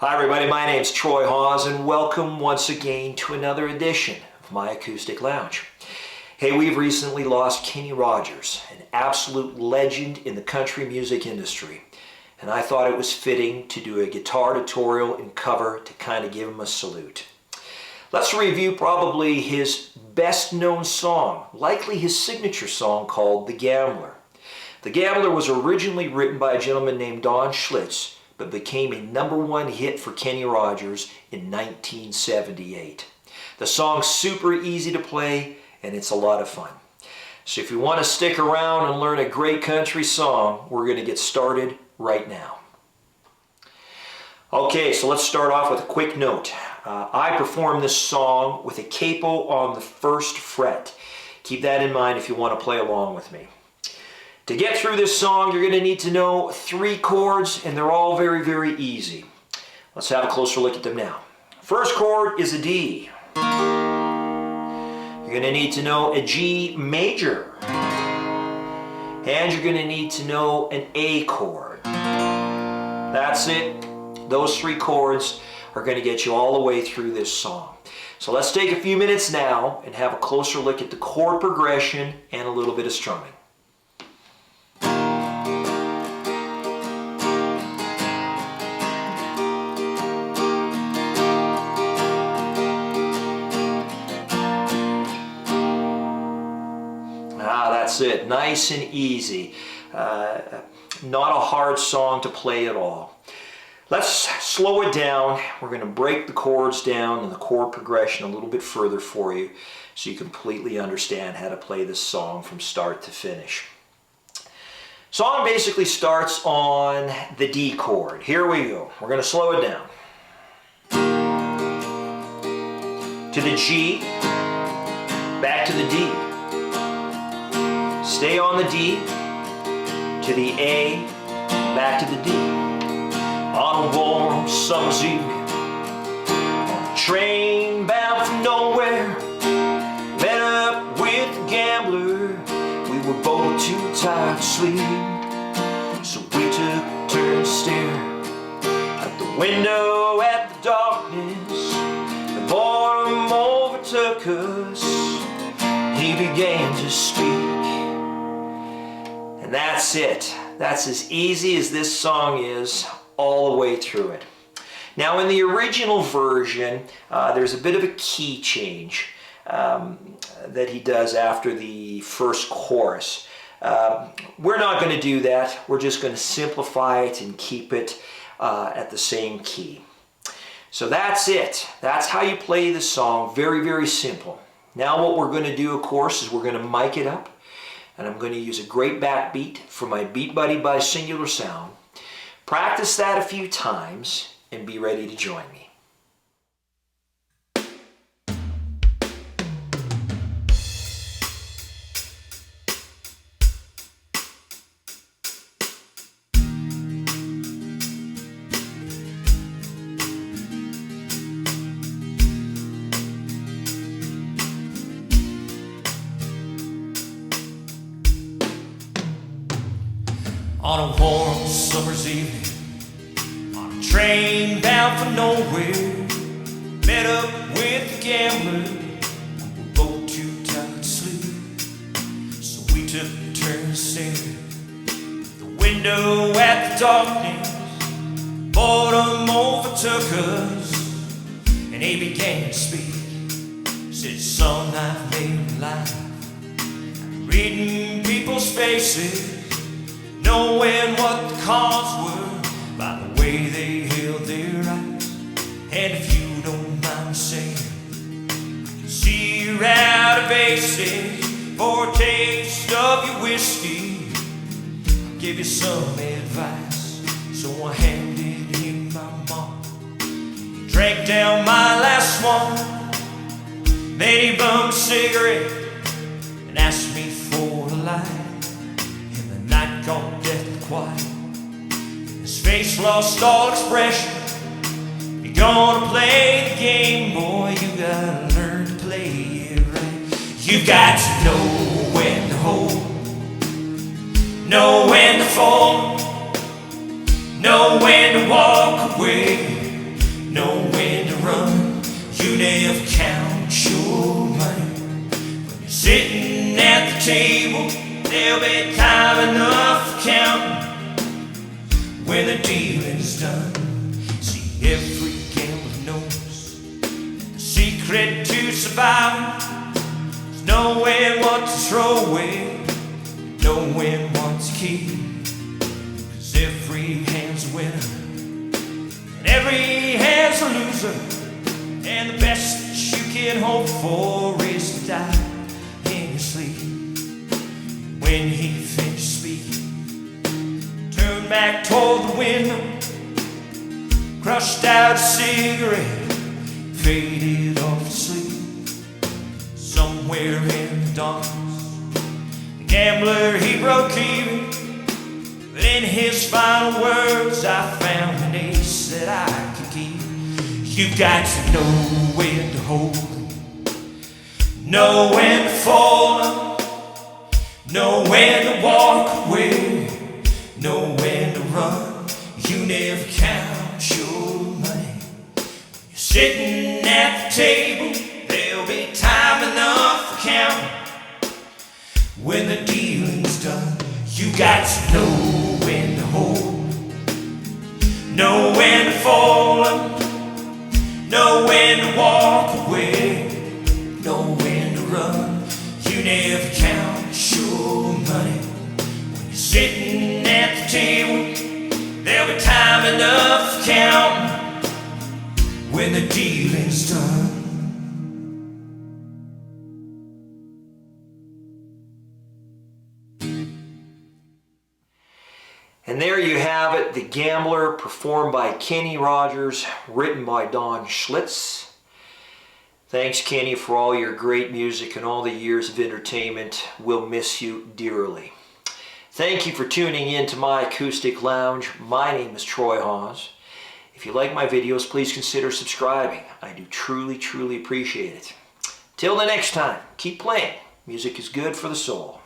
Hi everybody, my name's Troy Hawes and welcome once again to another edition of my Acoustic Lounge. Hey, we've recently lost Kenny Rogers, an absolute legend in the country music industry, and I thought it was fitting to do a guitar tutorial and cover to kind of give him a salute. Let's review probably his best known song, likely his signature song called The Gambler. The Gambler was originally written by a gentleman named Don Schlitz, but became a #1 hit for Kenny Rogers in 1978. The song's super easy to play and it's a lot of fun. So if you want to stick around and learn a great country song, we're going to get started right now. Okay, so let's start off with a quick note. I perform this song with a capo on the 1st fret. Keep that in mind if you want to play along with me. To get through this song, you're going to need to know 3 chords, and they're all very, very easy. Let's have a closer look at them now. First chord is a D. You're going to need to know a G major. And you're going to need to know an A chord. That's it. Those 3 chords are going to get you all the way through this song. So let's take a few minutes now and have a closer look at the chord progression and a little bit of strumming. That's it, nice and easy. Not a hard song to play at all. Let's slow it down. We're going to break the chords down and the chord progression a little bit further for you so you completely understand how to play this song from start to finish. Song basically starts on the D chord. Here we go. We're going to slow it down. To the G, back to the D. Stay on the D, to the A, back to the D. On a warm summer's evening, on a train bound for nowhere, met up with a gambler. We were both too tired to sleep, so we took turns staring out the window at the darkness. The boredom overtook us. He began to speak. And that's it. That's as easy as this song is all the way through it. Now in the original version, there's a bit of a key change that he does after the first chorus. We're not going to do that. We're just going to simplify it and keep it at the same key. So that's it. That's how you play the song. Very, very simple. Now what we're going to do, of course, is we're going to mic it up. And I'm going to use a great backbeat for my Beatbuddy by Singular Sound. Practice that a few times and be ready to join me. On a warm summer's evening, on a train bound for nowhere, met up with a gambler. We were both too tired to sleep, so we took turns staring at the window at the darkness. Boredom overtook us, and he began to speak. Said, "Son, I've made life reading people's faces, knowing what the cards were by the way they held their eyes. And if you don't mind saying, I can see you're out of aces for a taste of your whiskey. I'll give you some advice." So I handed him my mom. He drank down my last one. Then he bummed a cigarette and asked me for a light. Night gone deathly quiet. His face lost all expression. You're gonna play the game, boy. You gotta learn to play it right. You got to know when to hold, know when to fold, know when to walk away. there'll be time enough for counting when the dealing's done. See, every gambler knows the secret to surviving is knowing what to throw away, knowing what's key. 'Cause every hand's a winner and every hand's a loser, and the best that you can hope for is to die in your sleep. When he finished speaking, turned back toward the window, crushed out a cigarette, faded off to sleep. Somewhere in the darkness, the gambler, he broke even. But in his final words, I found an ace that I could keep. You've got to know when to hold 'em, know when to fold 'em, know when to walk away, know when to run. You never count your money. You're sitting at the table, there'll be time enough for counting when the dealing's done. You got to know when to hold, know when to fold 'em, know when to walk away, know when to run. You never count your money when you're sitting at the table. There'll be time enough for counting when the dealing's done. And there you have it, The Gambler, performed by Kenny Rogers, written by Don Schlitz. Thanks, Kenny, for all your great music and all the years of entertainment. We'll miss you dearly. Thank you for tuning in to My Acoustic Lounge. My name is Troy Hawes. If you like my videos, please consider subscribing. I do truly, truly appreciate it. Till the next time, keep playing. Music is good for the soul.